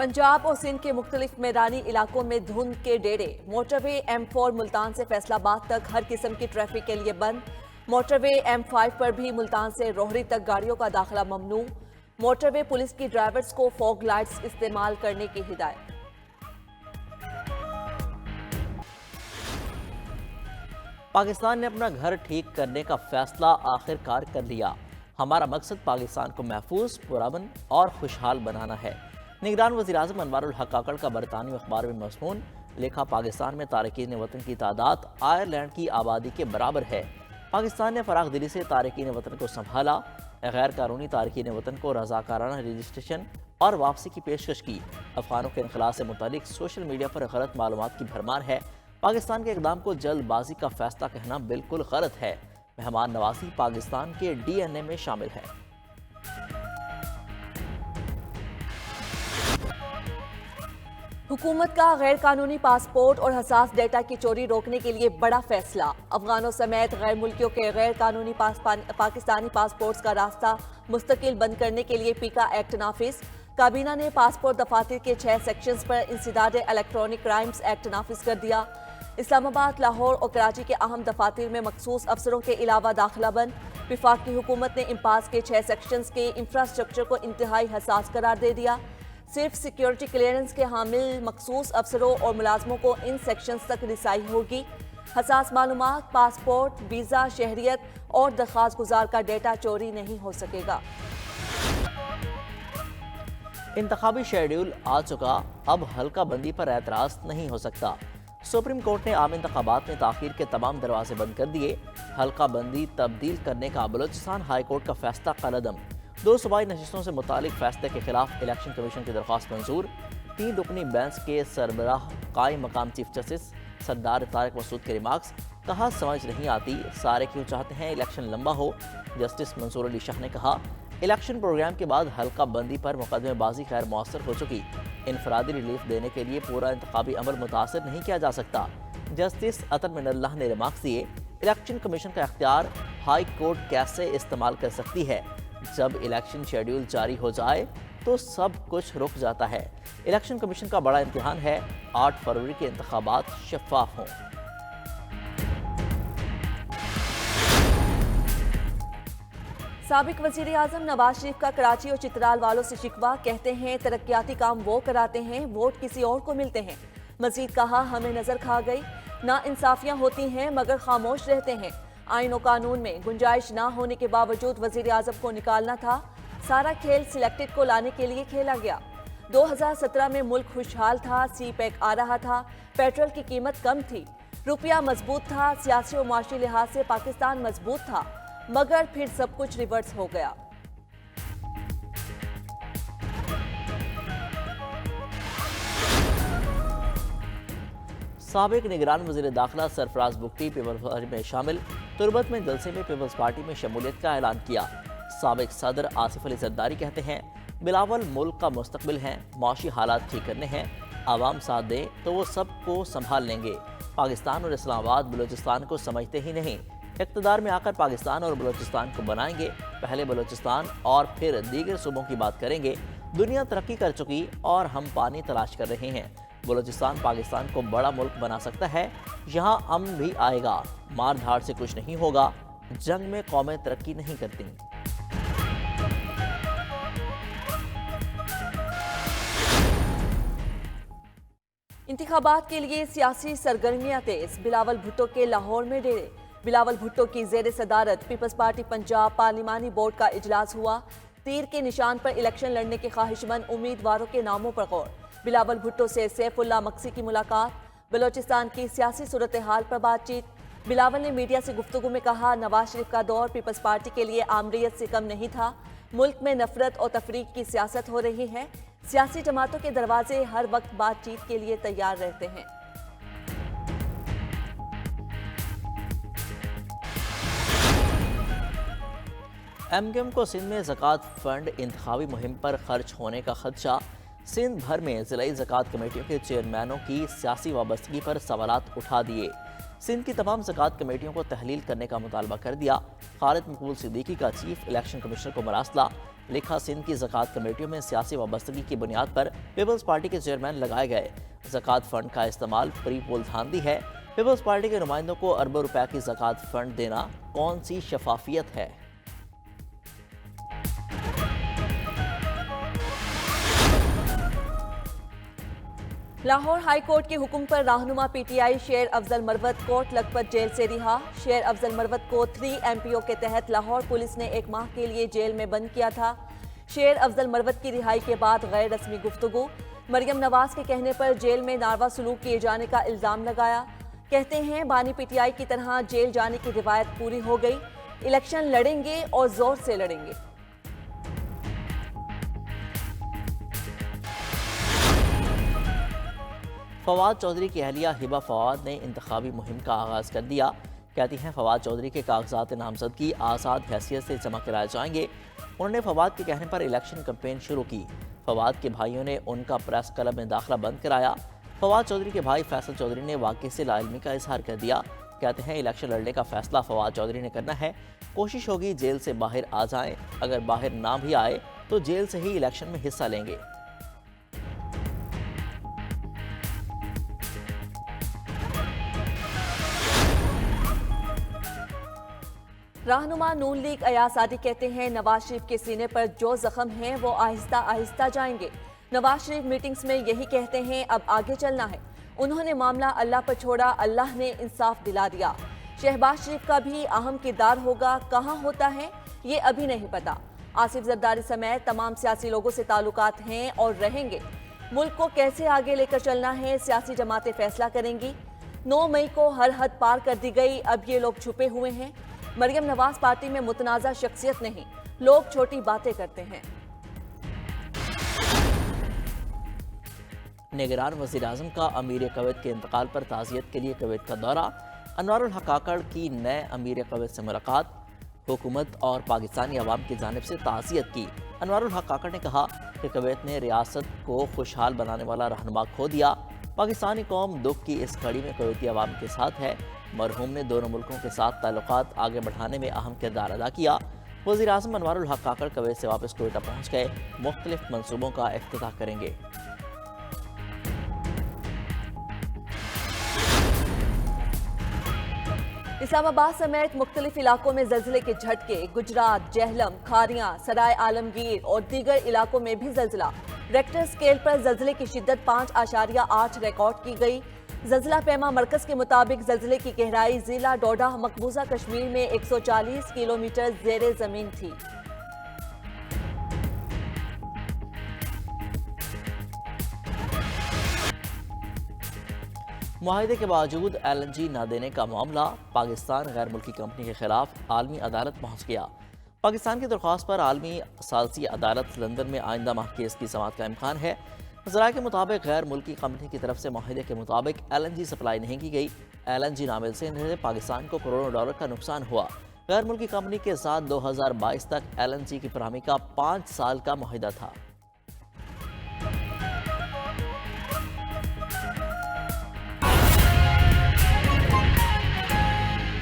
पंजाब और सिंध के मुख्तलिफ मैदानी इलाकों में धुंध के डेरे। मोटरवे M4 मुल्तान से फैसलाबाद तक हर किस्म की ट्रैफिक के लिए बंद। मोटरवे M5 पर भी मुल्तान से रोहरी तक गाड़ियों का दाखिला ममनू। मोटरवे पुलिस की ड्राइवर्स को फॉग लाइट्स इस्तेमाल करने की हिदायत। पाकिस्तान ने अपना घर ठीक करने का फैसला आखिरकार कर लिया। हमारा मकसद पाकिस्तान को महफूज, पुरअमन और खुशहाल बनाना है। निगरान वज़ीर-ए-आज़म अनवारुल हक काकड़ का बरतानी अखबार में मज़मून लिखा, पाकिस्तान में तारकीन वतन की तादाद आयरलैंड की आबादी के बराबर है। पाकिस्तान ने फराख दिली से तारकीन वतन को संभाला। गैर कानूनी तारकीन वतन को रज़ाकाराना रजिस्ट्रेशन और वापसी की पेशकश की। अफगानों के इनखला से मुतालिक सोशल मीडिया पर गलत मालूमात की भरमार है। पाकिस्तान के इक़दाम को जल्दबाजी का फैसला कहना बिल्कुल गलत है। मेहमान नवाजी पाकिस्तान के DNA में शामिल है। हुकूमत का गैर कानूनी पासपोर्ट और हसास डेटा की चोरी रोकने के लिए बड़ा फैसला। अफगानों समेत गैर मुल्कियों के गैर कानूनी पाकिस्तानी पासपोर्ट्स का रास्ता मुस्तकिल बंद करने के लिए पीका एक्ट नाफिज। काबीना ने पासपोर्ट दफातर के 6 सेक्शंस पर इंसदाद इलेक्ट्रॉनिक क्राइम्स एक्ट नाफिज कर दिया। इस्लामाबाद, लाहौर और कराची के अहम दफातर में मखसूस अफसरों के अलावा दाखिला बंद। वफाकी हुकूमत ने इम्पास के 6 सेक्शंस के इंफ्रास्ट्रक्चर को इंतहाई हसास करार दे दिया। सिर्फ सिक्योरिटी क्लियरेंस के हामिल मखसूस अफसरों और मुलाजमों को इन सेक्शंस तक रिसाई होगी। हसास मालूमात, पासपोर्ट, वीज़ा, शहरियत और दरख्वास्त गुजार का डेटा चोरी नहीं हो सकेगा। इंतखाबी शेड्यूल आ चुका, अब हल्का बंदी पर एतराज़ नहीं हो सकता। सुप्रीम कोर्ट ने आम इंतखाबात में ताख़ीर के तमाम दरवाजे बंद कर दिए। हल्का बंदी तब्दील करने का बलोचिस्तान हाई कोर्ट का फैसला कलअदम। 2 सूबाई नशिस्तों से मुतालिक फैसले के खिलाफ इलेक्शन कमीशन की दरख्वास्त मंजूर। 3 रुकनी बेंच के सरबराह कायम मकाम चीफ जस्टिस सरदार तारिक मसूद के रिमार्क्स, कहा समझ नहीं आती सारे क्यों चाहते हैं इलेक्शन लंबा हो। जस्टिस मंसूर अली शाह ने कहा, इलेक्शन प्रोग्राम के बाद हल्का बंदी पर मुकदमेबाजी खैर मौसर हो चुकी। इनफरादी रिलीफ देने के लिए पूरा इंतखाबी अमल मुतासर नहीं किया जा सकता। जस्टिस अतर मिनल्लाह ने रिमार्क्स दिए, इलेक्शन कमीशन का इख्तियार हाई कोर्ट कैसे इस्तेमाल कर सकती है। जब इलेक्शन शेड्यूल जारी हो जाए तो सब कुछ रुक जाता है। इलेक्शन कमीशन का बड़ा इम्तिहान है 8 फरवरी के इंतखाबात शफाफ हों। साबिक वज़ीर आज़म नवाज शरीफ का कराची और चित्राल वालों से शिकवा, कहते हैं तरक्याती काम वो कराते हैं, वोट किसी और को मिलते हैं। मजीद कहा, हमें नजर खा गई, ना इंसाफियां होती हैं मगर खामोश रहते हैं। आईन और कानून में गुंजाइश ना होने के बावजूद वज़ीर आज़म को निकालना था। सारा खेल सिलेक्टेड को लाने के लिए खेला गया। 2017 में मुल्क खुशहाल था, CPEC आ रहा था, पेट्रोल की कीमत कम थी, रुपया मजबूत था, सियासी और माशी लिहाज से पाकिस्तान मजबूत था, मगर फिर सब कुछ रिवर्स हो गया। साबिक निगरान वज़ीर दाखिला सरफराज बुगटी पीपल्स पार्टी में शामिल। तुरबत में जलसे में पीपल्स पार्टी में शमूलियत का ऐलान किया। साबिक सदर आसिफ अली जरदारी कहते हैं, बिलावल मुल्क का मुस्तकबिल हैं, माशी हालात ठीक करने हैं, आवाम साथ दें तो वो सबको संभाल लेंगे। पाकिस्तान और इस्लामाबाद बलूचिस्तान को समझते ही नहीं। इक़्तिदार में आकर पाकिस्तान और बलूचिस्तान को बनाएंगे, पहले बलूचिस्तान और फिर दीगर सूबों की बात करेंगे। दुनिया तरक्की कर चुकी और हम पानी तलाश कर रहे हैं। बलूचिस्तान पाकिस्तान को बड़ा मुल्क बना सकता है, यहाँ अमन भी आएगा। मार धाड़ से कुछ नहीं होगा, जंग में कौमें तरक्की नहीं करती। इंतखाबात के लिए सियासी सरगर्मियां तेज। बिलावल भुट्टो के लाहौर में डेरे। बिलावल भुट्टो की ज़ेर सदारत पीपल्स पार्टी पंजाब पार्लिमानी बोर्ड का इजलास हुआ। तीर के निशान पर इलेक्शन लड़ने के ख्वाहिशमंद उम्मीदवारों के नामों पर गौर। बिलावल भुट्टो से सैफुल्लाह मक्सी की मुलाकात। बलोचिस्तान की सियासी सूरत हाल पर बातचीत। बिलावल ने मीडिया से गुफ्तगू में कहा, नवाज शरीफ का दौर पीपल्स पार्टी के लिए आमरीयत से कम नहीं था। मुल्क में नफरत और तफरीक की सियासत हो रही है। सियासी जमातों के दरवाजे हर वक्त बातचीत के लिए तैयार रहते हैं। MQM को सिंध में ज़कात फंड इंतखाबी मुहिम पर खर्च होने का खदशा। सिंध भर में ज़िलाई ज़कात कमेटियों के चेयरमैनों की सियासी वाबस्तगी पर सवालात उठा दिए। سندھ کی تمام زکوٰۃ کمیٹیوں کو تحلیل کرنے کا مطالبہ کر دیا۔ خالد مقبول صدیقی کا چیف الیکشن کمشنر کو مراسلہ، لکھا سندھ کی زکوٰۃ کمیٹیوں میں سیاسی وابستگی کی بنیاد پر پیپلز پارٹی کے چیئرمین لگائے گئے۔ زکوٰۃ فنڈ کا استعمال پری پول دھاندلی ہے۔ پیپلز پارٹی کے نمائندوں کو اربوں روپے کی زکوٰۃ فنڈ دینا کون سی شفافیت ہے؟ لاہور ہائی کورٹ کے حکم پر رہنما پی ٹی آئی شیر افضل مروت کوٹ لکھپت جیل سے رہا۔ شیر افضل مروت کو 3 MPO کے تحت لاہور پولیس نے 1 ماہ کے لیے جیل میں بند کیا تھا۔ شیر افضل مروت کی رہائی کے بعد غیر رسمی گفتگو، مریم نواز کے کہنے پر جیل میں ناروا سلوک کیے جانے کا الزام لگایا۔ کہتے ہیں بانی پی ٹی آئی کی طرح جیل جانے کی روایت پوری ہو گئی، الیکشن لڑیں گے اور زور سے لڑیں گے۔ فواد چودھری کی اہلیہ ہبہ فواد نے انتخابی مہم کا آغاز کر دیا۔ کہتی ہیں فواد چودھری کے کاغذات نامزدگی آزاد حیثیت سے جمع کرائے جائیں گے۔ انہوں نے فواد کے کہنے پر الیکشن کمپین شروع کی۔ فواد کے بھائیوں نے ان کا پریس کلب میں داخلہ بند کرایا۔ فواد چودھری کے بھائی فیصل چودھری نے واقعے سے لا علمی کا اظہار کر دیا۔ کہتے ہیں الیکشن لڑنے کا فیصلہ فواد چودھری نے کرنا ہے، کوشش ہوگی جیل سے باہر آ جائیں، اگر باہر نہ بھی آئے تو جیل سے ہی الیکشن میں حصہ لیں گے۔ رہنما نون لیگ ایاز سعدی کہتے ہیں نواز شریف کے سینے پر جو زخم ہیں وہ آہستہ آہستہ جائیں گے۔ نواز شریف میٹنگز میں یہی کہتے ہیں اب آگے چلنا ہے۔ انہوں نے معاملہ اللہ پر چھوڑا، اللہ نے انصاف دلا دیا۔ شہباز شریف کا بھی اہم کردار ہوگا، کہاں ہوتا ہے یہ ابھی نہیں پتا۔ آصف زرداری سمیت تمام سیاسی لوگوں سے تعلقات ہیں اور رہیں گے۔ ملک کو کیسے آگے لے کر چلنا ہے سیاسی جماعتیں فیصلہ کریں گی۔ 9 مئی کو ہر حد پار کر دی گئی، اب یہ لوگ چھپے ہوئے ہیں۔ مریم نواز پارٹی میں متنازع شخصیت نہیں، لوگ چھوٹی باتیں کرتے ہیں۔ نگران وزیر اعظم کا امیر کویت کے انتقال پر تعزیت کے لیے کویت کا دورہ، انوار الحق کاکڑ کی نئے امیر کویت سے ملاقات، حکومت اور پاکستانی عوام کی جانب سے تعزیت کی۔ انوار الحق کاکڑ نے کہا کہ کویت نے ریاست کو خوشحال بنانے والا رہنما کھو دیا، پاکستانی قوم دکھ کی اس گھڑی میں کویتی عوام کے ساتھ ہے۔ مرحوم نے دونوں ملکوں کے ساتھ تعلقات آگے بڑھانے میں اہم کردار ادا کیا۔ وزیر اعظم انوار الحق کاکڑ کویت سے واپس کوئٹہ پہنچ گئے، مختلف منصوبوں کا افتتاح کریں گے۔ اسلام آباد سمیت مختلف علاقوں میں زلزلے کے جھٹکے، گجرات، جہلم، کھاریاں، سرائے عالمگیر اور دیگر علاقوں میں بھی زلزلہ۔ ریکٹر سکیل پر زلزلے کی شدت 5.8 ریکارڈ کی گئی۔ زلزلہ پیما مرکز کے مطابق زلزلے کی گہرائی ضلع ڈوڈا مقبوضہ کشمیر میں 140 کلومیٹر زیر زمین تھی۔ معاہدے کے باوجود LNG نہ دینے کا معاملہ، پاکستان غیر ملکی کمپنی کے خلاف عالمی عدالت پہنچ گیا۔ پاکستان کی درخواست پر عالمی ثالثی عدالت لندن میں آئندہ ماہ کیس کی سماعت کا امکان ہے۔ ذرائع کے مطابق غیر ملکی کمپنی کی طرف سے معاہدے کے مطابق LNG سپلائی نہیں کی گئی۔ LNG نہ مل سے پاکستان کو کروڑوں ڈالر کا نقصان ہوا۔ غیر ملکی کمپنی کے ساتھ 2022 تک LNG کی فراہمی کا 5 سال کا معاہدہ تھا۔